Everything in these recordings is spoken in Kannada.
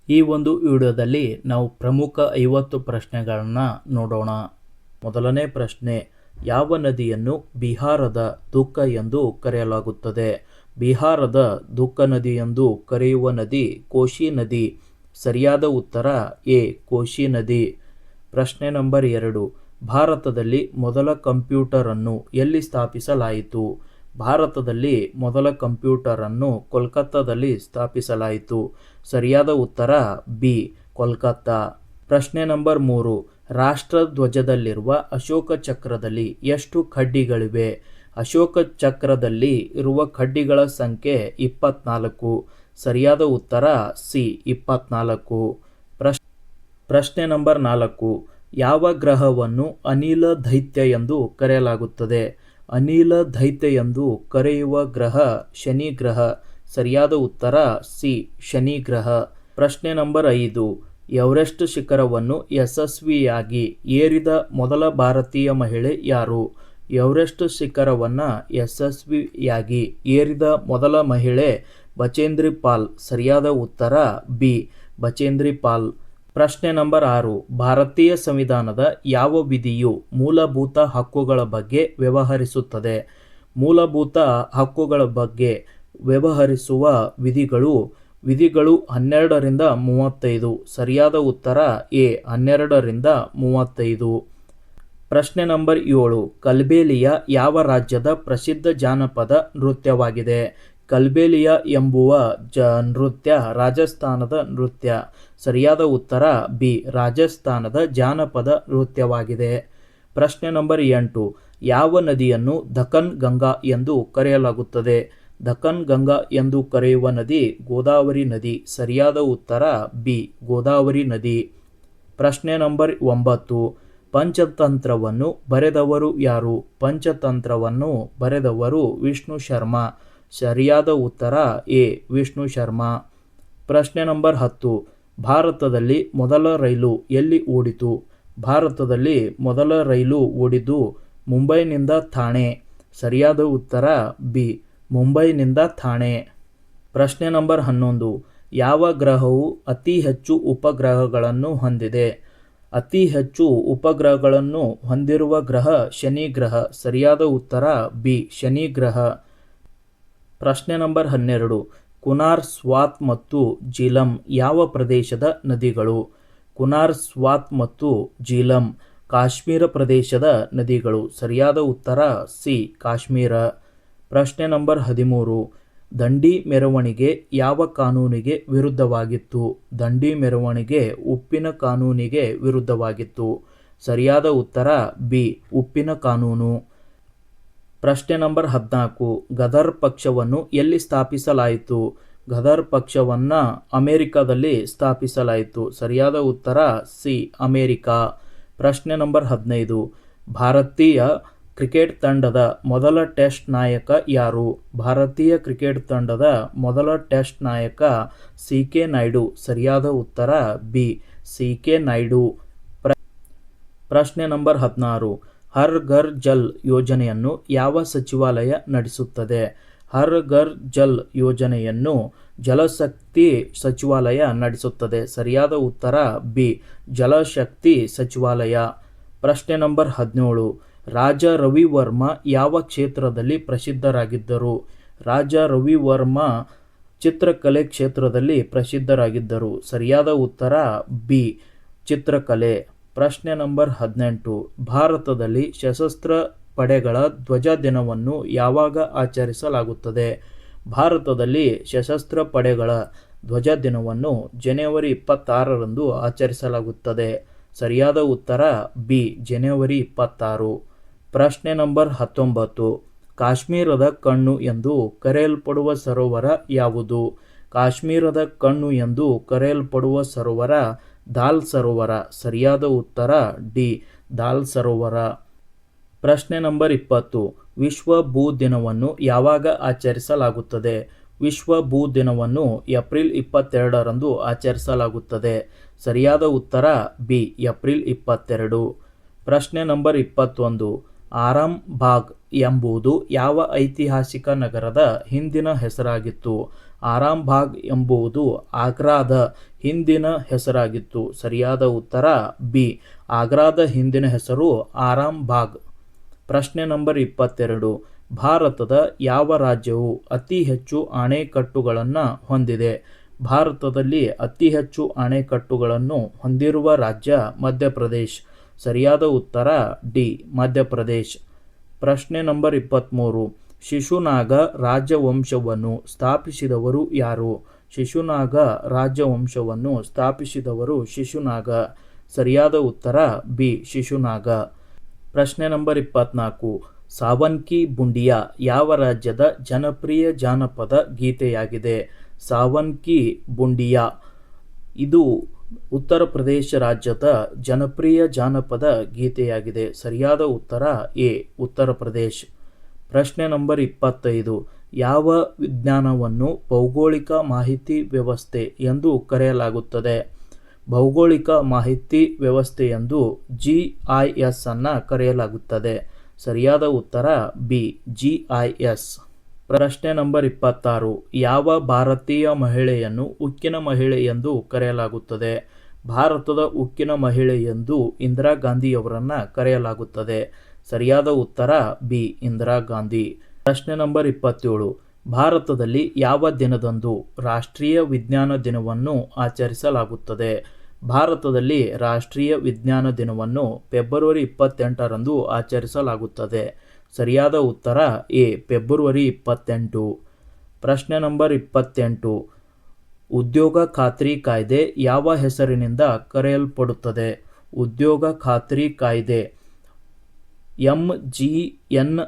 ಈ ಒಂದು ವಿಡಿಯೋದಲ್ಲಿ ನಾವು ಪ್ರಮುಖ 50 ಪ್ರಶ್ನೆಗಳನ್ನು ನೋಡೋಣ. ಮೊದಲನೇ ಪ್ರಶ್ನೆ, ಯಾವ ನದಿಯನ್ನು ಬಿಹಾರದ ದುಃಖ ಎಂದು ಕರೆಯಲಾಗುತ್ತದೆ? ಬಿಹಾರದ ದುಃಖ ನದಿ ಎಂದು ಕರೆಯುವ ನದಿ ಕೋಶಿ ನದಿ. ಸರಿಯಾದ ಉತ್ತರ ಎ ಕೋಶಿ ನದಿ. ಪ್ರಶ್ನೆ ನಂಬರ್ 2, ಭಾರತದಲ್ಲಿ ಮೊದಲ ಕಂಪ್ಯೂಟರ್ ಅನ್ನು ಎಲ್ಲಿ ಸ್ಥಾಪಿಸಲಾಯಿತು? ಭಾರತದಲ್ಲಿ ಮೊದಲ ಕಂಪ್ಯೂಟರ್ ಅನ್ನು ಕೋಲ್ಕತ್ತಾದಲ್ಲಿ ಸ್ಥಾಪಿಸಲಾಯಿತು. ಸರಿಯಾದ ಉತ್ತರ ಬಿ ಕೋಲ್ಕತ್ತಾ. ಪ್ರಶ್ನೆ ನಂಬರ್ 3, ರಾಷ್ಟ್ರಧ್ವಜದಲ್ಲಿರುವ ಅಶೋಕ ಚಕ್ರದಲ್ಲಿ ಎಷ್ಟು ಕಡ್ಡಿಗಳಿವೆ? ಅಶೋಕ ಚಕ್ರದಲ್ಲಿ ಇರುವ ಕಡ್ಡಿಗಳ ಸಂಖ್ಯೆ 24. ಸರಿಯಾದ ಉತ್ತರ ಸಿ 24. ಪ್ರಶ್ನೆ ನಂಬರ್ 4, ಯಾವ ಗ್ರಹವನ್ನು ಅನಿಲ ದೈತ್ಯ ಎಂದು ಕರೆಯಲಾಗುತ್ತದೆ? ಅನಿಲ ದೈತ್ಯ ಎಂದು ಕರೆಯುವ ಗ್ರಹ ಶನಿ ಗ್ರಹ. ಸರಿಯಾದ ಉತ್ತರ ಸಿ ಶನಿ ಗ್ರಹ. ಪ್ರಶ್ನೆ ನಂಬರ್ 5, ಎವರೆಸ್ಟ್ ಶಿಖರವನ್ನು ಯಶಸ್ವಿಯಾಗಿ ಏರಿದ ಮೊದಲ ಭಾರತೀಯ ಮಹಿಳೆ ಯಾರು? ಎವರೆಸ್ಟ್ ಶಿಖರವನ್ನು ಯಶಸ್ವಿಯಾಗಿ ಏರಿದ ಮೊದಲ ಮಹಿಳೆ ಬಚೇಂದ್ರಿ ಪಾಲ್. ಸರಿಯಾದ ಉತ್ತರ ಬಿ ಬಚೇಂದ್ರಿ ಪಾಲ್. ಪ್ರಶ್ನೆ ನಂಬರ್ 6, ಭಾರತೀಯ ಸಂವಿಧಾನದ ಯಾವ ವಿಧಿಯು ಮೂಲಭೂತ ಹಕ್ಕುಗಳ ಬಗ್ಗೆ ವ್ಯವಹರಿಸುತ್ತದೆ? ಮೂಲಭೂತ ಹಕ್ಕುಗಳ ಬಗ್ಗೆ ವ್ಯವಹರಿಸುವ ವಿಧಿಗಳು 12ರಿಂದ 35. ಸರಿಯಾದ ಉತ್ತರ ಎ 12ರಿಂದ 35. ಪ್ರಶ್ನೆ ನಂಬರ್ 7, ಕಲ್ಬೇಲಿಯ ಯಾವ ರಾಜ್ಯದ ಪ್ರಸಿದ್ಧ ಜಾನಪದ ನೃತ್ಯವಾಗಿದೆ? ಕಲ್ಬೇಲಿಯ ಎಂಬುವ ನೃತ್ಯ ರಾಜಸ್ಥಾನದ ನೃತ್ಯ. ಸರಿಯಾದ ಉತ್ತರ ಬಿ ರಾಜಸ್ಥಾನದ ಜಾನಪದ ನೃತ್ಯವಾಗಿದೆ. ಪ್ರಶ್ನೆ ನಂಬರ್ 8, ಯಾವ ನದಿಯನ್ನು ದಖನ್ ಗಂಗಾ ಎಂದು ಕರೆಯಲಾಗುತ್ತದೆ? ದಖನ್ ಗಂಗಾ ಎಂದು ಕರೆಯುವ ನದಿ ಗೋದಾವರಿ ನದಿ. ಸರಿಯಾದ ಉತ್ತರ ಬಿ ಗೋದಾವರಿ ನದಿ. ಪ್ರಶ್ನೆ ನಂಬರ್ 9, ಪಂಚತಂತ್ರವನ್ನು ಬರೆದವರು ಯಾರು? ಪಂಚತಂತ್ರವನ್ನು ಬರೆದವರು ವಿಷ್ಣು ಶರ್ಮಾ. ಸರಿಯಾದ ಉತ್ತರ ಎ ವಿಷ್ಣು ಶರ್ಮಾ. ಪ್ರಶ್ನೆ ನಂಬರ್ 10, ಭಾರತದಲ್ಲಿ ಮೊದಲ ರೈಲು ಎಲ್ಲಿ ಓಡಿತು? ಭಾರತದಲ್ಲಿ ಮೊದಲ ರೈಲು ಓಡಿದ್ದು ಮುಂಬೈನಿಂದ ಥಾಣೆ. ಸರಿಯಾದ ಉತ್ತರ ಬಿ ಮುಂಬೈನಿಂದ ಥಾಣೆ. ಪ್ರಶ್ನೆ ನಂಬರ್ 11, ಯಾವ ಗ್ರಹವು ಅತಿ ಹೆಚ್ಚು ಉಪಗ್ರಹಗಳನ್ನು ಹೊಂದಿದೆ? ಅತಿ ಹೆಚ್ಚು ಉಪಗ್ರಹಗಳನ್ನು ಹೊಂದಿರುವ ಗ್ರಹ ಶನಿ ಗ್ರಹ. ಸರಿಯಾದ ಉತ್ತರ ಬಿ ಶನಿ ಗ್ರಹ. ಪ್ರಶ್ನೆ ನಂಬರ್ 12, ಕುನಾರ್, ಸ್ವಾತ್ ಮತ್ತು ಜೀಲಂ ಯಾವ ಪ್ರದೇಶದ ನದಿಗಳು? ಕುನಾರ್, ಸ್ವಾತ್ ಮತ್ತು ಜೀಲಂ ಕಾಶ್ಮೀರ ಪ್ರದೇಶದ ನದಿಗಳು. ಸರಿಯಾದ ಉತ್ತರ ಸಿ ಕಾಶ್ಮೀರ. ಪ್ರಶ್ನೆ ನಂಬರ್ 13, ದಂಡಿ ಮೆರವಣಿಗೆ ಯಾವ ಕಾನೂನಿಗೆ ವಿರುದ್ಧವಾಗಿತ್ತು? ದಂಡಿ ಮೆರವಣಿಗೆ ಉಪ್ಪಿನ ಕಾನೂನಿಗೆ ವಿರುದ್ಧವಾಗಿತ್ತು. ಸರಿಯಾದ ಉತ್ತರ ಬಿ ಉಪ್ಪಿನ ಕಾನೂನು. ಪ್ರಶ್ನೆ ನಂಬರ್ 14, ಗದರ್ ಪಕ್ಷವನ್ನು ಎಲ್ಲಿ ಸ್ಥಾಪಿಸಲಾಯಿತು? ಗದರ್ ಪಕ್ಷವನ್ನು ಅಮೆರಿಕದಲ್ಲಿ ಸ್ಥಾಪಿಸಲಾಯಿತು. ಸರಿಯಾದ ಉತ್ತರ ಸಿ ಅಮೆರಿಕಾ. ಪ್ರಶ್ನೆ ನಂಬರ್ 15, ಭಾರತೀಯ ಕ್ರಿಕೆಟ್ ತಂಡದ ಮೊದಲ ಟೆಸ್ಟ್ ನಾಯಕ ಯಾರು? ಭಾರತೀಯ ಕ್ರಿಕೆಟ್ ತಂಡದ ಮೊದಲ ಟೆಸ್ಟ್ ನಾಯಕ ಸಿ.ಕೆ. ನಾಯ್ಡು. ಸರಿಯಾದ ಉತ್ತರ ಬಿ ಸಿ.ಕೆ. ನಾಯ್ಡು. ಪ್ರಶ್ನೆ ನಂಬರ್ 16, ಹರ್ ಘರ್ ಜಲ್ ಯೋಜನೆಯನ್ನು ಯಾವ ಸಚಿವಾಲಯ ನಡೆಸುತ್ತದೆ? ಹರ್ ಘರ್ ಜಲ್ ಯೋಜನೆಯನ್ನು ಜಲಶಕ್ತಿ ಸಚಿವಾಲಯ ನಡೆಸುತ್ತದೆ. ಸರಿಯಾದ ಉತ್ತರ ಬಿ ಜಲಶಕ್ತಿ ಸಚಿವಾಲಯ. ಪ್ರಶ್ನೆ ನಂಬರ್ 17, ರಾಜ ರವಿವರ್ಮ ಯಾವ ಕ್ಷೇತ್ರದಲ್ಲಿ ಪ್ರಸಿದ್ಧರಾಗಿದ್ದರು? ರಾಜ ರವಿವರ್ಮ ಚಿತ್ರಕಲೆ ಕ್ಷೇತ್ರದಲ್ಲಿ ಪ್ರಸಿದ್ಧರಾಗಿದ್ದರು. ಸರಿಯಾದ ಉತ್ತರ ಬಿ ಚಿತ್ರಕಲೆ. ಪ್ರಶ್ನೆ ನಂಬರ್ 18, ಭಾರತದಲ್ಲಿ ಸಶಸ್ತ್ರ ಪಡೆಗಳ ಧ್ವಜ ದಿನವನ್ನು ಯಾವಾಗ ಆಚರಿಸಲಾಗುತ್ತದೆ? ಭಾರತದಲ್ಲಿ ಸಶಸ್ತ್ರ ಪಡೆಗಳ ಧ್ವಜ ದಿನವನ್ನು ಜನವರಿ 26ರಂದು ಆಚರಿಸಲಾಗುತ್ತದೆ. ಸರಿಯಾದ ಉತ್ತರ ಬಿ ಜನವರಿ 26. ಪ್ರಶ್ನೆ ನಂಬರ್ 19, ಕಾಶ್ಮೀರದ ಕಣ್ಣು ಎಂದು ಕರೆಯಲ್ಪಡುವ ಸರೋವರ ಯಾವುದು? ಕಾಶ್ಮೀರದ ಕಣ್ಣು ಎಂದು ಕರೆಯಲ್ಪಡುವ ಸರೋವರ ದಾಲ್ ಸರೋವರ. ಸರಿಯಾದ ಉತ್ತರ ಡಿ ದಾಲ್ ಸರೋವರ. ಪ್ರಶ್ನೆ ನಂಬರ್ 20, ವಿಶ್ವ ಭೂ ದಿನವನ್ನು ಯಾವಾಗ ಆಚರಿಸಲಾಗುತ್ತದೆ? ವಿಶ್ವ ಭೂ ದಿನವನ್ನು ಏಪ್ರಿಲ್ 22ರಂದು ಆಚರಿಸಲಾಗುತ್ತದೆ. ಸರಿಯಾದ ಉತ್ತರ ಬಿ ಏಪ್ರಿಲ್ 22. ಪ್ರಶ್ನೆ ನಂಬರ್ 21, ಆರಾಮ್ ಬಾಗ್ ಎಂಬುದು ಯಾವ ಐತಿಹಾಸಿಕ ನಗರದ ಹಿಂದಿನ ಹೆಸರಾಗಿತ್ತು? ಆರಾಮ್ಬಾಗ್ ಎಂಬುದು ಆಗ್ರಾದ ಹಿಂದಿನ ಹೆಸರಾಗಿತ್ತು. ಸರಿಯಾದ ಉತ್ತರ ಬಿ. ಆಗ್ರಾದ ಹಿಂದಿನ ಹೆಸರು ಆರಾಮ್ಬಾಗ್. ಪ್ರಶ್ನೆ ನಂಬರ್ 22. ಭಾರತದ ಯಾವ ರಾಜ್ಯವು ಅತಿ ಹೆಚ್ಚು ಅಣೆಕಟ್ಟುಗಳನ್ನು ಹೊಂದಿದೆ? ಭಾರತದಲ್ಲಿ ಅತಿ ಹೆಚ್ಚು ಅಣೆಕಟ್ಟುಗಳನ್ನು ಹೊಂದಿರುವ ರಾಜ್ಯ ಮಧ್ಯಪ್ರದೇಶ್. ಸರಿಯಾದ ಉತ್ತರ ಡಿ. ಮಧ್ಯಪ್ರದೇಶ್. ಪ್ರಶ್ನೆ ನಂಬರ್ 23. ಶಿಶುನಾಗ ರಾಜವಂಶವನ್ನು ಸ್ಥಾಪಿಸಿದವರು ಯಾರು? ಶಿಶುನಾಗ ರಾಜವಂಶವನ್ನು ಸ್ಥಾಪಿಸಿದವರು ಶಿಶುನಾಗ. ಸರಿಯಾದ ಉತ್ತರ ಬಿ. ಶಿಶುನಾಗ. ಪ್ರಶ್ನೆ ನಂಬರ್ 24. ಸಾವನ್ ಕಿ ಬುಂಡಿಯಾ ಯಾವ ರಾಜ್ಯದ ಜನಪ್ರಿಯ ಜಾನಪದ ಗೀತೆಯಾಗಿದೆ? ಸಾವನ್ ಕಿ ಬುಂಡಿಯಾ ಇದು ಉತ್ತರ ಪ್ರದೇಶ ರಾಜ್ಯದ ಜನಪ್ರಿಯ ಜಾನಪದ ಗೀತೆಯಾಗಿದೆ. ಸರಿಯಾದ ಉತ್ತರ ಎ. ಉತ್ತರ ಪ್ರದೇಶ್. ಪ್ರಶ್ನೆ ನಂಬರ್ 25. ಯಾವ ವಿಜ್ಞಾನವನ್ನು ಭೌಗೋಳಿಕ ಮಾಹಿತಿ ವ್ಯವಸ್ಥೆ ಎಂದು ಕರೆಯಲಾಗುತ್ತದೆ? ಭೌಗೋಳಿಕ ಮಾಹಿತಿ ವ್ಯವಸ್ಥೆ ಎಂದು GIS ಅನ್ನು ಕರೆಯಲಾಗುತ್ತದೆ. ಸರಿಯಾದ ಉತ್ತರ ಬಿ. GIS. ಪ್ರಶ್ನೆ ನಂಬರ್ 26. ಯಾವ ಭಾರತೀಯ ಮಹಿಳೆಯನ್ನು ಉಕ್ಕಿನ ಮಹಿಳೆ ಎಂದು ಕರೆಯಲಾಗುತ್ತದೆ? ಭಾರತದ ಉಕ್ಕಿನ ಮಹಿಳೆ ಎಂದು ಇಂದಿರಾ ಗಾಂಧಿಯವರನ್ನು ಕರೆಯಲಾಗುತ್ತದೆ. ಸರಿಯಾದ ಉತ್ತರ ಬಿ. ಇಂದಿರಾ ಗಾಂಧಿ. ಪ್ರಶ್ನೆ ನಂಬರ್ 27. ಭಾರತದಲ್ಲಿ ಯಾವ ದಿನದಂದು ರಾಷ್ಟ್ರೀಯ ವಿಜ್ಞಾನ ದಿನವನ್ನು ಆಚರಿಸಲಾಗುತ್ತದೆ? ಭಾರತದಲ್ಲಿ ರಾಷ್ಟ್ರೀಯ ವಿಜ್ಞಾನ ದಿನವನ್ನು ಫೆಬ್ರವರಿ 28ರಂದು ಆಚರಿಸಲಾಗುತ್ತದೆ. ಸರಿಯಾದ ಉತ್ತರ ಎ. ಫೆಬ್ರವರಿ 28. ಪ್ರಶ್ನೆ ನಂಬರ್ 28. ಉದ್ಯೋಗ ಖಾತ್ರಿ ಕಾಯ್ದೆ ಯಾವ ಹೆಸರಿನಿಂದ ಕರೆಯಲ್ಪಡುತ್ತದೆ? ಉದ್ಯೋಗ ಖಾತ್ರಿ ಕಾಯ್ದೆ MGNREGA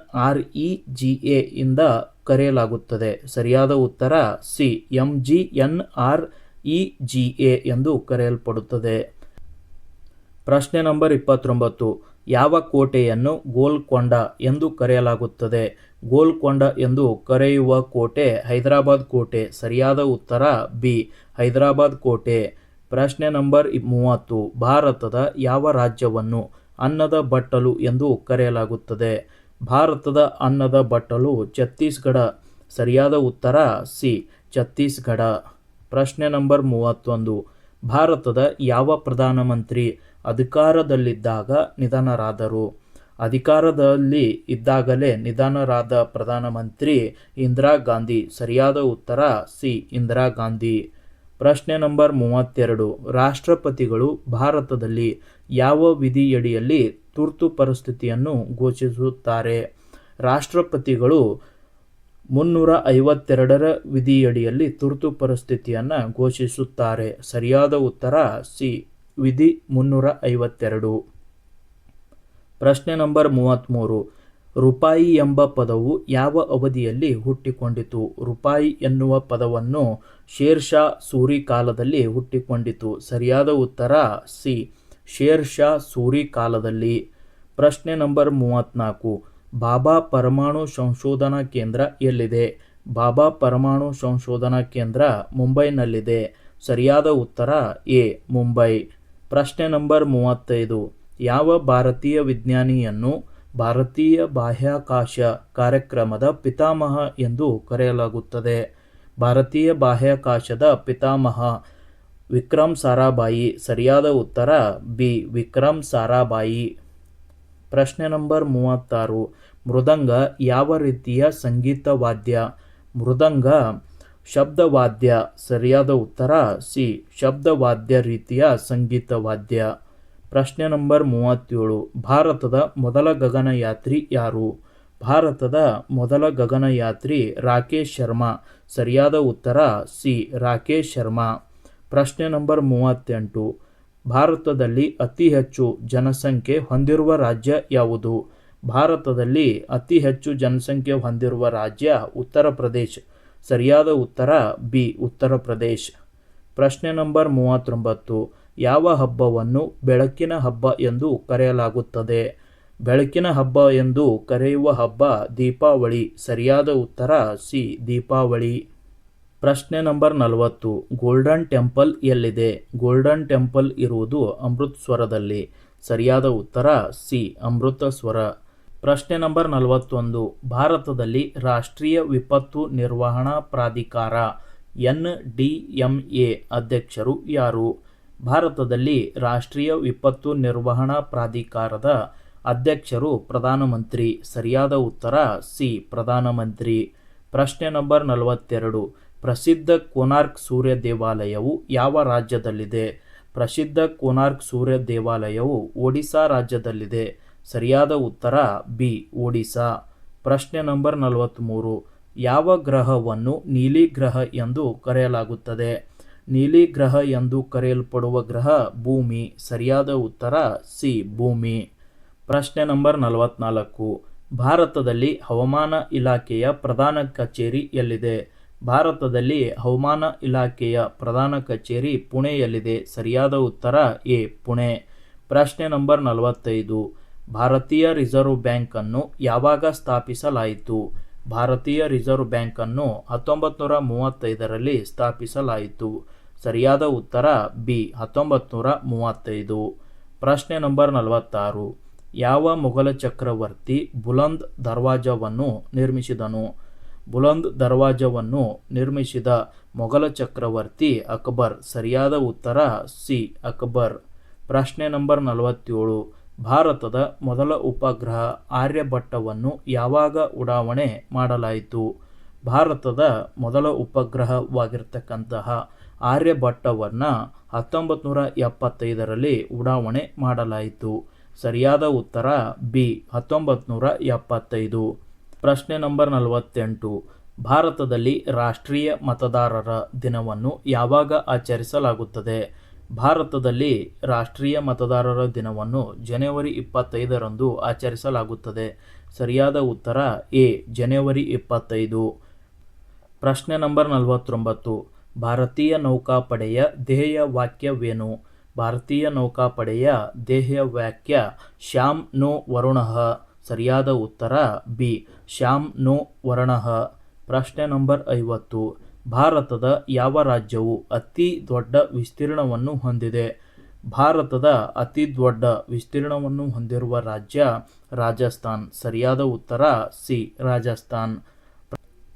ಇಂದ ಕರೆಯಲಾಗುತ್ತದೆ. ಸರಿಯಾದ ಉತ್ತರ ಸಿ. MGNREGA ಎಂದು ಕರೆಯಲ್ಪಡುತ್ತದೆ. ಪ್ರಶ್ನೆ ನಂಬರ್ 29. ಯಾವ ಕೋಟೆಯನ್ನು ಗೋಲ್ಕೊಂಡ ಎಂದು ಕರೆಯಲಾಗುತ್ತದೆ? ಗೋಲ್ಕೊಂಡ ಎಂದು ಕರೆಯುವ ಕೋಟೆ ಹೈದರಾಬಾದ್ ಕೋಟೆ. ಸರಿಯಾದ ಉತ್ತರ ಬಿ. ಹೈದರಾಬಾದ್ ಕೋಟೆ. ಪ್ರಶ್ನೆ ನಂಬರ್ 30. ಭಾರತದ ಯಾವ ರಾಜ್ಯವನ್ನು ಅನ್ನದ ಬಟ್ಟಲು ಎಂದು ಕರೆಯಲಾಗುತ್ತದೆ? ಭಾರತದ ಅನ್ನದ ಬಟ್ಟಲು ಛತ್ತೀಸ್ಗಢ. ಸರಿಯಾದ ಉತ್ತರ ಸಿ. ಛತ್ತೀಸ್ಗಢ. ಪ್ರಶ್ನೆ ನಂಬರ್ 31. ಭಾರತದ ಯಾವ ಪ್ರಧಾನಮಂತ್ರಿ ಅಧಿಕಾರದಲ್ಲಿದ್ದಾಗ ನಿಧನರಾದರು? ಅಧಿಕಾರದಲ್ಲಿ ಇದ್ದಾಗಲೇ ನಿಧನರಾದ ಪ್ರಧಾನಮಂತ್ರಿ ಇಂದಿರಾ ಗಾಂಧಿ. ಸರಿಯಾದ ಉತ್ತರ ಸಿ. ಇಂದಿರಾ ಗಾಂಧಿ. ಪ್ರಶ್ನೆ ನಂಬರ್ 32. ರಾಷ್ಟ್ರಪತಿಗಳು ಭಾರತದಲ್ಲಿ ಯಾವ ವಿಧಿಯಡಿಯಲ್ಲಿ ತುರ್ತು ಪರಿಸ್ಥಿತಿಯನ್ನು ಘೋಷಿಸುತ್ತಾರೆ? ರಾಷ್ಟ್ರಪತಿಗಳು 352ರ ವಿಧಿಯಡಿಯಲ್ಲಿ ತುರ್ತು ಪರಿಸ್ಥಿತಿಯನ್ನು ಘೋಷಿಸುತ್ತಾರೆ. ಸರಿಯಾದ ಉತ್ತರ ಸಿ. ವಿಧಿ 352. ಪ್ರಶ್ನೆ ನಂಬರ್ 33. ರೂಪಾಯಿ ಎಂಬ ಪದವು ಯಾವ ಅವಧಿಯಲ್ಲಿ ಹುಟ್ಟಿಕೊಂಡಿತು? ರೂಪಾಯಿ ಎನ್ನುವ ಪದವನ್ನು ಶೇರ್ ಶಾ ಸೂರಿ ಕಾಲದಲ್ಲಿ ಹುಟ್ಟಿಕೊಂಡಿತು. ಸರಿಯಾದ ಉತ್ತರ ಸಿ. ಶೇರ್ ಶಾ ಸೂರಿ ಕಾಲದಲ್ಲಿ. ಪ್ರಶ್ನೆ ನಂಬರ್ 34. ಬಾಬಾ ಪರಮಾಣು ಸಂಶೋಧನಾ ಕೇಂದ್ರ ಎಲ್ಲಿದೆ? ಬಾಬಾ ಪರಮಾಣು ಸಂಶೋಧನಾ ಕೇಂದ್ರ ಮುಂಬೈನಲ್ಲಿದೆ. ಸರಿಯಾದ ಉತ್ತರ ಎ. ಮುಂಬೈ. ಪ್ರಶ್ನೆ ನಂಬರ್ 35. ಯಾವ ಭಾರತೀಯ ವಿಜ್ಞಾನಿಯನ್ನು ಭಾರತೀಯ ಬಾಹ್ಯಾಕಾಶ ಕಾರ್ಯಕ್ರಮದ ಪಿತಾಮಹ ಎಂದು ಕರೆಯಲಾಗುತ್ತದೆ? ಭಾರತೀಯ ಬಾಹ್ಯಾಕಾಶದ ಪಿತಾಮಹ ವಿಕ್ರಮ್ ಸಾರಾಭಾಯಿ. ಸರಿಯಾದ ಉತ್ತರ ಬಿ. ವಿಕ್ರಮ್ ಸಾರಾಭಾಯಿ. ಪ್ರಶ್ನೆ ನಂಬರ್ 36. ಮೃದಂಗ ಯಾವ ರೀತಿಯ ಸಂಗೀತ ವಾದ್ಯ? ಮೃದಂಗ ಶಬ್ದವಾದ್ಯ. ಸರಿಯಾದ ಉತ್ತರ ಸಿ. ಶಬ್ದವಾದ್ಯ ರೀತಿಯ ಸಂಗೀತ ವಾದ್ಯ. ಪ್ರಶ್ನೆ ನಂಬರ್ 37. ಭಾರತದ ಮೊದಲ ಗಗನಯಾತ್ರಿ ಯಾರು? ಭಾರತದ ಮೊದಲ ಗಗನಯಾತ್ರಿ ರಾಕೇಶ್ ಶರ್ಮಾ. ಸರಿಯಾದ ಉತ್ತರ ಸಿ. ರಾಕೇಶ್ ಶರ್ಮಾ. ಪ್ರಶ್ನೆ ನಂಬರ್ 38. ಭಾರತದಲ್ಲಿ ಅತಿ ಹೆಚ್ಚು ಜನಸಂಖ್ಯೆ ಹೊಂದಿರುವ ರಾಜ್ಯ ಯಾವುದು? ಭಾರತದಲ್ಲಿ ಅತಿ ಹೆಚ್ಚು ಜನಸಂಖ್ಯೆ ಹೊಂದಿರುವ ರಾಜ್ಯ ಉತ್ತರ ಪ್ರದೇಶ್. ಸರಿಯಾದ ಉತ್ತರ ಬಿ. ಉತ್ತರ ಪ್ರದೇಶ್. ಪ್ರಶ್ನೆ ನಂಬರ್ 39. ಯಾವ ಹಬ್ಬವನ್ನು ಬೆಳಕಿನ ಹಬ್ಬ ಎಂದು ಕರೆಯಲಾಗುತ್ತದೆ? ಬೆಳಕಿನ ಹಬ್ಬ ಎಂದು ಕರೆಯುವ ಹಬ್ಬ ದೀಪಾವಳಿ. ಸರಿಯಾದ ಉತ್ತರ ಸಿ. ದೀಪಾವಳಿ. ಪ್ರಶ್ನೆ ನಂಬರ್ 40. ಗೋಲ್ಡನ್ ಟೆಂಪಲ್ ಎಲ್ಲಿದೆ? ಗೋಲ್ಡನ್ ಟೆಂಪಲ್ ಇರುವುದು ಅಮೃತಸರದಲ್ಲಿ. ಸರಿಯಾದ ಉತ್ತರ ಸಿ. ಅಮೃತಸರ. ಪ್ರಶ್ನೆ ನಂಬರ್ 41. ಭಾರತದಲ್ಲಿ ರಾಷ್ಟ್ರೀಯ ವಿಪತ್ತು ನಿರ್ವಹಣಾ ಪ್ರಾಧಿಕಾರ NDMA ಅಧ್ಯಕ್ಷರು ಯಾರು? ಭಾರತದಲ್ಲಿ ರಾಷ್ಟ್ರೀಯ ವಿಪತ್ತು ನಿರ್ವಹಣಾ ಪ್ರಾಧಿಕಾರದ ಅಧ್ಯಕ್ಷರು ಪ್ರಧಾನಮಂತ್ರಿ. ಸರಿಯಾದ ಉತ್ತರ ಸಿ ಪ್ರಧಾನಮಂತ್ರಿ. ಪ್ರಶ್ನೆ ನಂಬರ್ 42. ಪ್ರಸಿದ್ಧ ಕೋನಾರ್ಕ್ ಸೂರ್ಯ ದೇವಾಲಯವು ಯಾವ ರಾಜ್ಯದಲ್ಲಿದೆ? ಪ್ರಸಿದ್ಧ ಕೋನಾರ್ಕ್ ಸೂರ್ಯ ದೇವಾಲಯವು ಒಡಿಶಾ ರಾಜ್ಯದಲ್ಲಿದೆ. ಸರಿಯಾದ ಉತ್ತರ ಬಿ ಒಡಿಶಾ. ಪ್ರಶ್ನೆ ನಂಬರ್ 43. ಯಾವ ಗ್ರಹವನ್ನು ನೀಲಿ ಗ್ರಹ ಎಂದು ಕರೆಯಲಾಗುತ್ತದೆ? ನೀಲಿ ಗ್ರಹ ಎಂದು ಕರೆಯಲ್ಪಡುವ ಗ್ರಹ ಭೂಮಿ. ಸರಿಯಾದ ಉತ್ತರ ಸಿ ಭೂಮಿ. ಪ್ರಶ್ನೆ ನಂಬರ್ 44. ಭಾರತದಲ್ಲಿ ಹವಾಮಾನ ಇಲಾಖೆಯ ಪ್ರಧಾನ ಕಚೇರಿ ಎಲ್ಲಿದೆ? ಭಾರತದಲ್ಲಿ ಹವಾಮಾನ ಇಲಾಖೆಯ ಪ್ರಧಾನ ಕಚೇರಿ ಪುಣೆಯಲ್ಲಿದೆ. ಸರಿಯಾದ ಉತ್ತರ ಎ ಪುಣೆ. ಪ್ರಶ್ನೆ ನಂಬರ್ 45. ಭಾರತೀಯ ರಿಸರ್ವ್ ಬ್ಯಾಂಕ್ ಅನ್ನು ಯಾವಾಗ ಸ್ಥಾಪಿಸಲಾಯಿತು? ಭಾರತೀಯ ರಿಸರ್ವ್ ಬ್ಯಾಂಕ್ ಅನ್ನು 1935ರಲ್ಲಿ ಸ್ಥಾಪಿಸಲಾಯಿತು. ಸರಿಯಾದ ಉತ್ತರ ಬಿ 1935. ಪ್ರಶ್ನೆ ನಂಬರ್ 46. ಯಾವ ಮೊಘಲ ಚಕ್ರವರ್ತಿ ಬುಲಂದ್ ದರ್ವಾಜವನ್ನು ನಿರ್ಮಿಸಿದನು? ಬುಲಂದ್ ದರ್ವಾಜವನ್ನು ನಿರ್ಮಿಸಿದ ಮೊಘಲ ಚಕ್ರವರ್ತಿ ಅಕ್ಬರ್. ಸರಿಯಾದ ಉತ್ತರ ಸಿ ಅಕ್ಬರ್. ಪ್ರಶ್ನೆ ನಂಬರ್ 47. ಭಾರತದ ಮೊದಲ ಉಪಗ್ರಹ ಆರ್ಯಭಟ್ಟವನ್ನು ಯಾವಾಗ ಉಡಾವಣೆ ಮಾಡಲಾಯಿತು? ಭಾರತದ ಮೊದಲ ಉಪಗ್ರಹವಾಗಿರ್ತಕ್ಕಂತಹ ಆರ್ಯಭಟ್ಟವನ್ನು 1975ರಲ್ಲಿ ಉಡಾವಣೆ ಮಾಡಲಾಯಿತು. ಸರಿಯಾದ ಉತ್ತರ ಬಿ 1975. ಪ್ರಶ್ನೆ ನಂಬರ್ 48. ಭಾರತದಲ್ಲಿ ರಾಷ್ಟ್ರೀಯ ಮತದಾರರ ದಿನವನ್ನು ಯಾವಾಗ ಆಚರಿಸಲಾಗುತ್ತದೆ? ಭಾರತದಲ್ಲಿ ರಾಷ್ಟ್ರೀಯ ಮತದಾರರ ದಿನವನ್ನು ಜನವರಿ 25ರಂದು ಆಚರಿಸಲಾಗುತ್ತದೆ. ಸರಿಯಾದ ಉತ್ತರ ಎ ಜನವರಿ 25. ಪ್ರಶ್ನೆ ನಂಬರ್ 49. ಭಾರತೀಯ ನೌಕಾಪಡೆಯ ಧ್ಯೇಯ ವಾಕ್ಯವೇನು? ಭಾರತೀಯ ನೌಕಾಪಡೆಯ ಧ್ಯೇಯ ವಾಕ್ಯ ಶ್ಯಾಮ್ ನೋ ವರುಣಃ. ಸರಿಯಾದ ಉತ್ತರ ಬಿ ಶ್ಯಾಮ್ ನೋ ವರುಣಃ. ಪ್ರಶ್ನೆ ನಂಬರ್ 50. ಭಾರತದ ಯಾವ ರಾಜ್ಯವು ಅತಿ ದೊಡ್ಡ ವಿಸ್ತೀರ್ಣವನ್ನು ಹೊಂದಿದೆ? ಭಾರತದ ಅತಿ ದೊಡ್ಡ ವಿಸ್ತೀರ್ಣವನ್ನು ಹೊಂದಿರುವ ರಾಜ್ಯ ರಾಜಸ್ಥಾನ್. ಸರಿಯಾದ ಉತ್ತರ ಸಿ ರಾಜಸ್ಥಾನ್.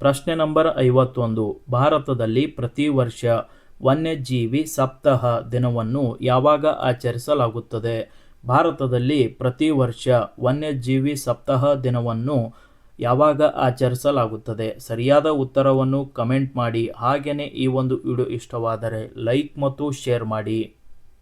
ಪ್ರಶ್ನೆ ನಂಬರ್ 51. ಭಾರತದಲ್ಲಿ ಪ್ರತಿ ವರ್ಷ ವನ್ಯಜೀವಿ ಸಪ್ತಾಹ ದಿನವನ್ನು ಯಾವಾಗ ಆಚರಿಸಲಾಗುತ್ತದೆ? ಭಾರತದಲ್ಲಿ ಪ್ರತಿ ವರ್ಷ ವನ್ಯಜೀವಿ ಸಪ್ತಾಹ ದಿನವನ್ನು ಯಾವಾಗ ಆಚರಿಸಲಾಗುತ್ತದೆ? ಸರಿಯಾದ ಉತ್ತರವನ್ನು ಕಮೆಂಟ್ ಮಾಡಿ. ಹಾಗೆಯೇ ಈ ಒಂದು ವಿಡಿಯೋ ಇಷ್ಟವಾದರೆ ಲೈಕ್ ಮತ್ತು ಶೇರ್ ಮಾಡಿ.